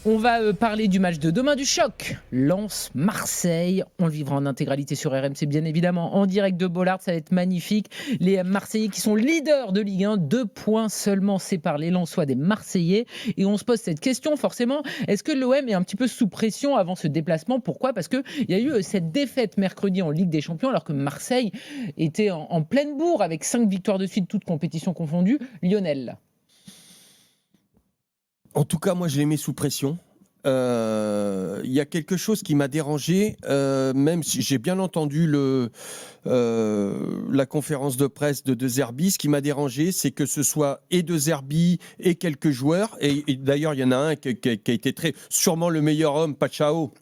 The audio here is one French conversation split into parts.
On va parler du match de demain, du choc. Lens-Marseille. On le vivra en intégralité sur RMC, bien évidemment, en direct de Bollaard. Ça va être magnifique. Les Marseillais qui sont leaders de Ligue 1, 2 points seulement séparent les Lensois des Marseillais. Et on se pose cette question, forcément. Est-ce que l'OM est un petit peu sous pression avant ce déplacement ? Pourquoi ? Parce qu'il y a eu cette défaite mercredi en Ligue des Champions, alors que Marseille était en pleine bourre avec 5 victoires de suite, toutes compétitions confondues. Lionel. En tout cas, moi, je les mets sous pression. Il y a quelque chose qui m'a dérangé, même si j'ai bien entendu la conférence de presse de De Zerbi. Ce qui m'a dérangé, c'est que ce soit et De Zerbi et quelques joueurs. Et d'ailleurs, il y en a un qui a été sûrement le meilleur homme, Pachao.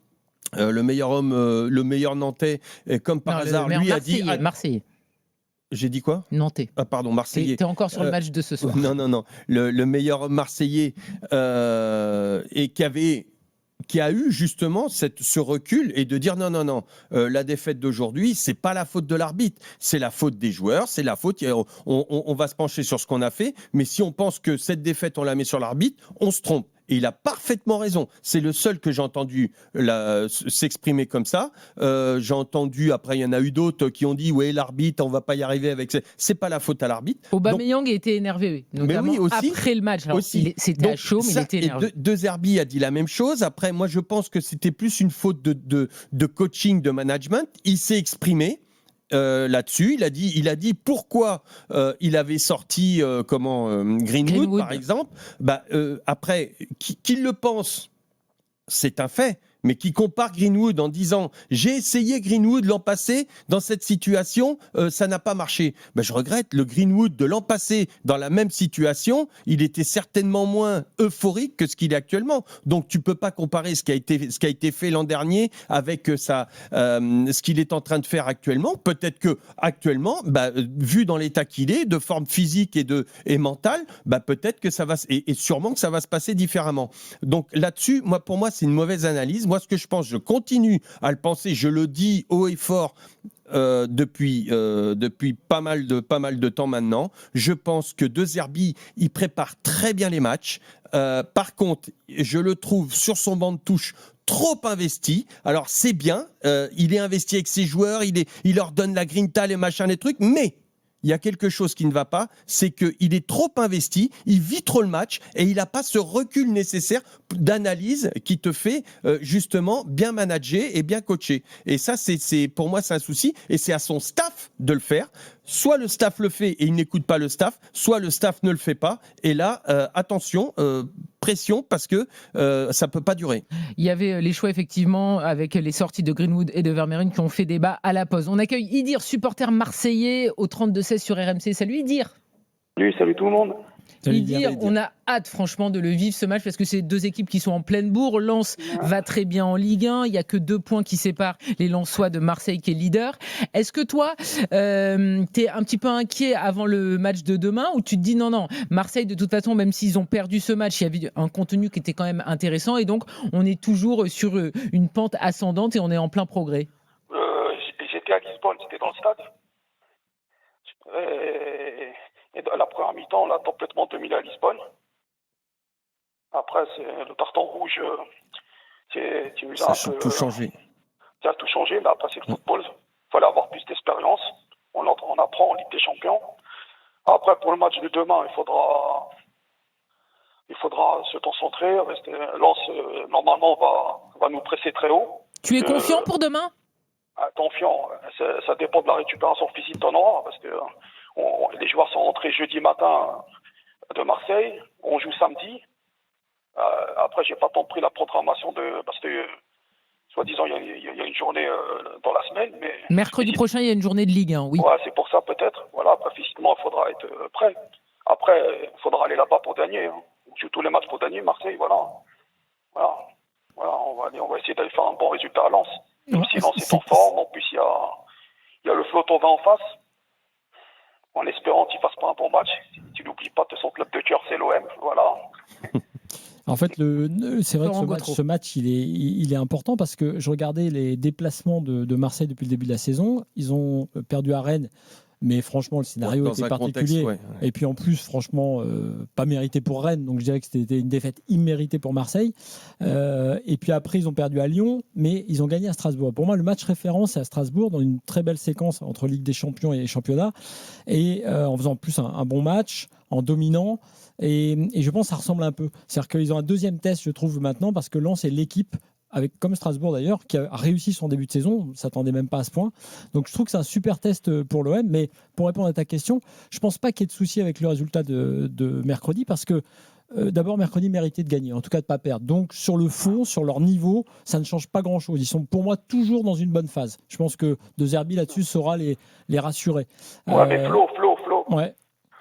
Le meilleur homme, le meilleur Nantais, comme par hasard, lui a dit... Marseillais. J'ai dit quoi ? Nantais. Ah pardon, Marseillais. T'es encore sur le match de ce soir. Non. Le meilleur homme marseillais et qui a eu justement ce recul et de dire non, la défaite d'aujourd'hui, c'est pas la faute de l'arbitre, c'est la faute des joueurs, c'est la faute. On va se pencher sur ce qu'on a fait, mais si on pense que cette défaite, on la met sur l'arbitre, on se trompe. Et il a parfaitement raison. C'est le seul que j'ai entendu s'exprimer comme ça. J'ai entendu, après, il y en a eu d'autres qui ont dit ouais, l'arbitre, on va pas y arriver avec. C'est pas la faute à l'arbitre. Aubameyang a été énervé, notamment mais oui, aussi, après le match. Alors, aussi. C'était à chaud, mais il était énervé. De Zerbi a dit la même chose. Après, moi, je pense que c'était plus une faute de coaching, de management. Il s'est exprimé. Là-dessus, il a dit pourquoi il avait sorti Greenwood, par exemple. Après, qu'il le pense, c'est un fait. Mais qui compare Greenwood en disant j'ai essayé Greenwood l'an passé dans cette situation, ça n'a pas marché. Je regrette, le Greenwood de l'an passé dans la même situation, il était certainement moins euphorique que ce qu'il est actuellement. Donc tu peux pas comparer ce qui a été fait l'an dernier avec ce qu'il est en train de faire actuellement. Peut-être que actuellement, vu dans l'état qu'il est, de forme physique et mentale, peut-être que ça va et sûrement que ça va se passer différemment. Donc là-dessus, pour moi, c'est une mauvaise analyse. Moi, ce que je pense, je continue à le penser, je le dis haut et fort depuis pas mal de temps maintenant. Je pense que De Zerbi, il prépare très bien les matchs. Par contre, je le trouve sur son banc de touche trop investi. Alors c'est bien, il est investi avec ses joueurs, il leur donne la grinta, les machins, les trucs, mais il y a quelque chose qui ne va pas, c'est qu'il est trop investi, il vit trop le match et il n'a pas ce recul nécessaire d'analyse qui te fait justement bien manager et bien coacher. Et ça, pour moi, c'est un souci et c'est à son staff de le faire. Soit le staff le fait et il n'écoute pas le staff, soit le staff ne le fait pas. Et là, attention, pression parce que ça ne peut pas durer. Il y avait les choix effectivement avec les sorties de Greenwood et de Vermeeren qui ont fait débat à la pause. On accueille Idir, supporter marseillais au 32-16 sur RMC. Salut Idir. Salut tout le monde. Idir, on a hâte franchement de le vivre ce match parce que c'est deux équipes qui sont en pleine bourre. Lens va très bien en Ligue 1. Il n'y a que 2 points qui séparent les Lensois de Marseille qui est leader. Est-ce que toi, tu es un petit peu inquiet avant le match de demain ou tu te dis non, Marseille de toute façon, même s'ils ont perdu ce match, il y avait un contenu qui était quand même intéressant et donc on est toujours sur une pente ascendante et on est en plein progrès. J'étais à Lisbonne, j'étais dans le stade. Et dans la première mi-temps, on l'a complètement dominé à Lisbonne. Après, c'est le carton rouge qui nous a tout changé. Ça a tout changé, mais après, c'est le football. Il fallait avoir plus d'expérience. On apprend en Ligue des Champions. Après, pour le match de demain, il faudra se concentrer. Lens, normalement, va nous presser très haut. Tu es confiant pour demain ? Confiant. Ça dépend de la récupération physique qu'on aura, parce que les joueurs sont rentrés jeudi matin de Marseille. On joue samedi. Après, j'ai pas tant pris la programmation parce que soi-disant il y a une journée dans la semaine. Mais mercredi prochain, il y a une journée de Ligue 1, oui. Ouais, c'est pour ça peut-être. Voilà. Après, physiquement, il faudra être prêt. Après, il faudra aller là-bas pour gagner. On joue tous les matchs pour gagner. Marseille, voilà. On va essayer d'aller faire un bon résultat à Lens. Même si Lens est en forme, en plus il y a le flottant en face. En espérant qu'il ne fasse pas un bon match. Tu n'oublies pas que son club de cœur, c'est l'OM. Voilà. En fait, c'est vrai que ce match, il est important parce que je regardais les déplacements de Marseille depuis le début de la saison. Ils ont perdu à Rennes Mais franchement, le scénario Dans était un particulier. contexte, ouais. Et puis en plus, franchement, pas mérité pour Rennes. Donc je dirais que c'était une défaite imméritée pour Marseille. Et puis après, ils ont perdu à Lyon, mais ils ont gagné à Strasbourg. Pour moi, le match référence, c'est à Strasbourg, dans une très belle séquence entre Ligue des Champions et championnat. Et en faisant en plus un bon match, en dominant. Et je pense que ça ressemble un peu. C'est-à-dire qu'ils ont un deuxième test, je trouve, maintenant, parce que Lens est l'équipe, comme Strasbourg d'ailleurs, qui a réussi son début de saison. On ne s'attendait même pas à ce point. Donc je trouve que c'est un super test pour l'OM. Mais pour répondre à ta question, je ne pense pas qu'il y ait de souci avec le résultat de mercredi, parce que d'abord, mercredi méritait de gagner, en tout cas de ne pas perdre. Donc sur le fond, sur leur niveau, ça ne change pas grand-chose. Ils sont pour moi toujours dans une bonne phase. Je pense que De Zerbi là-dessus saura les rassurer. Ouais, mais Flo. Ouais.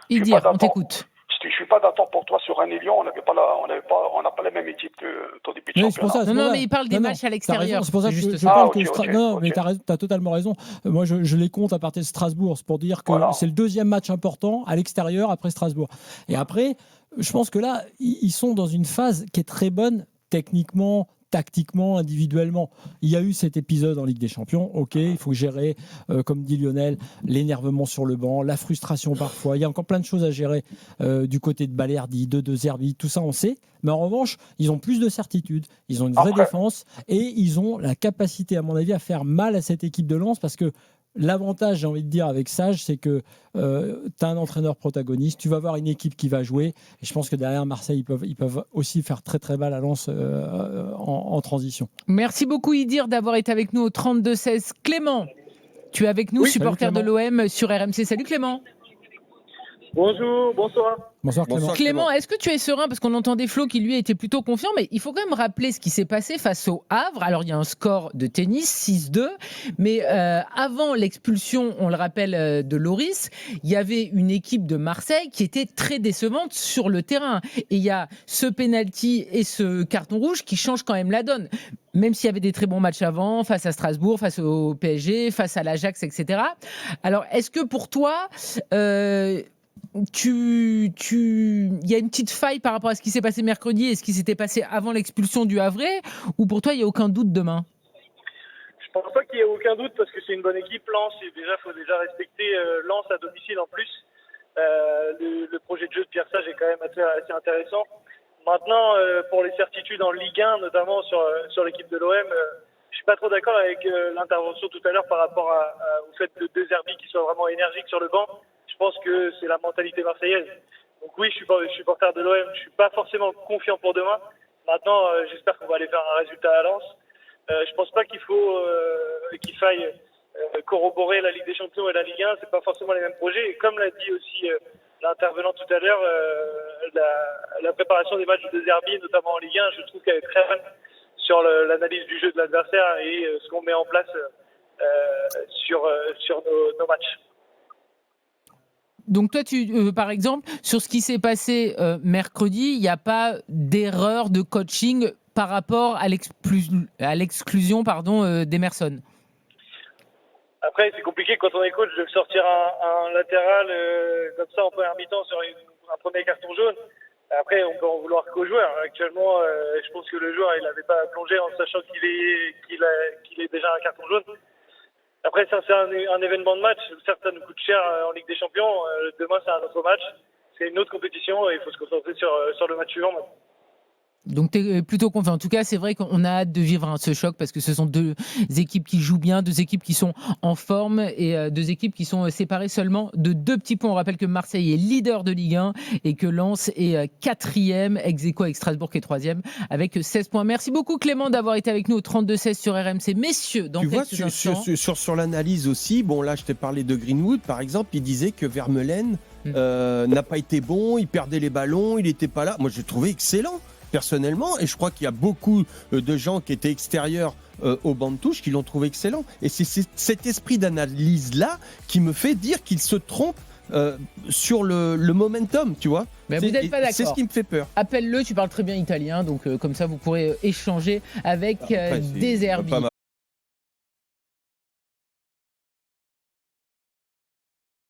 Idir, on t'écoute. Je suis pas d'accord pour toi sur Rennes et Lyon. On n'a pas la même équipe que ton début de championnat. Non, mais il parle des matchs à l'extérieur. C'est pour ça que je ça. pense que mais tu as totalement raison. Moi, je les compte à partir de Strasbourg. C'est pour dire que c'est le deuxième match important à l'extérieur après Strasbourg. Et après, je pense que là, ils sont dans une phase qui est très bonne techniquement, tactiquement, individuellement. Il y a eu cet épisode en Ligue des Champions. Ok, il faut gérer, comme dit Lionel, l'énervement sur le banc, la frustration parfois. Il y a encore plein de choses à gérer du côté de Balerdi, de Zerbi, tout ça on sait. Mais en revanche, ils ont plus de certitude, ils ont une vraie défense et ils ont la capacité, à mon avis, à faire mal à cette équipe de Lens, parce que l'avantage, j'ai envie de dire, avec Sage, c'est que tu as un entraîneur protagoniste, tu vas avoir une équipe qui va jouer, et je pense que derrière Marseille, ils peuvent aussi faire très très mal à Lens en transition. Merci beaucoup Idir d'avoir été avec nous au 32-16. Clément, tu es avec nous, supporter de l'OM sur RMC. Salut Clément. Bonjour, bonsoir. Bonsoir Clément. Clément, est-ce que tu es serein, parce qu'on entendait Flo qui lui était plutôt confiant, mais il faut quand même rappeler ce qui s'est passé face au Havre. Alors il y a un score de tennis 6-2, mais avant l'expulsion, on le rappelle, de Loris, il y avait une équipe de Marseille qui était très décevante sur le terrain. Et il y a ce penalty et ce carton rouge qui changent quand même la donne. Même s'il y avait des très bons matchs avant, face à Strasbourg, face au PSG, face à l'Ajax, etc. Alors est-ce que pour toi, il y a une petite faille par rapport à ce qui s'est passé mercredi et ce qui s'était passé avant l'expulsion du Havre, ou pour toi il n'y a aucun doute demain? Je pense pas qu'il y ait aucun doute, parce que c'est une bonne équipe, Lens, et faut déjà respecter Lens à domicile en plus. Le projet de jeu de Pierre Sage est quand même assez intéressant. Maintenant, pour les certitudes en Ligue 1, notamment sur l'équipe de l'OM, je suis pas trop d'accord avec l'intervention tout à l'heure par rapport au fait de De Zerbi qui soit vraiment énergique sur le banc. Je pense que c'est la mentalité marseillaise. Donc oui, je suis supporter de l'OM. Je suis pas forcément confiant pour demain. Maintenant, j'espère qu'on va aller faire un résultat à Lens. Je pense pas qu'il faille corroborer la Ligue des Champions et la Ligue 1. C'est pas forcément les mêmes projets. Et comme l'a dit aussi l'intervenant tout à l'heure, la préparation des matchs de Zerbi, notamment en Ligue 1, je trouve qu'elle est très bonne sur l'analyse du jeu de l'adversaire et ce qu'on met en place sur nos matchs. Donc toi, par exemple, sur ce qui s'est passé mercredi, il n'y a pas d'erreur de coaching par rapport à l'exclusion d'Emerson? Après, c'est compliqué quand on est coach de sortir un latéral comme ça en première mi-temps sur un premier carton jaune. Après, on peut en vouloir qu'au joueur. Actuellement, je pense que le joueur, il n'avait pas plongé en sachant qu'il est déjà un carton jaune. Après, ça, c'est un événement de match. Certes, ça nous coûte cher en Ligue des Champions. Demain, c'est un autre match. C'est une autre compétition et il faut se concentrer sur le match suivant maintenant. Donc tu es plutôt confiant. En tout cas, c'est vrai qu'on a hâte de vivre ce choc, parce que ce sont deux équipes qui jouent bien, deux équipes qui sont en forme et deux équipes qui sont séparées seulement de 2 petits points. On rappelle que Marseille est leader de Ligue 1 et que Lens est 4e, ex-aequo avec Strasbourg qui est 3e avec 16 points. Merci beaucoup Clément d'avoir été avec nous au 32-16 sur RMC. Messieurs, dans quelques instants... sur l'analyse aussi, bon là je t'ai parlé de Greenwood par exemple, il disait que Vermeulen n'a pas été bon, il perdait les ballons, il n'était pas là. Moi j'ai trouvé excellent personnellement, et je crois qu'il y a beaucoup de gens qui étaient extérieurs au banc de touche qui l'ont trouvé excellent. Et c'est cet esprit d'analyse-là qui me fait dire qu'il se trompe sur le momentum, tu vois. Mais vous n'êtes pas d'accord. C'est ce qui me fait peur. Appelle-le, tu parles très bien italien, donc comme ça vous pourrez échanger avec De Zerbi.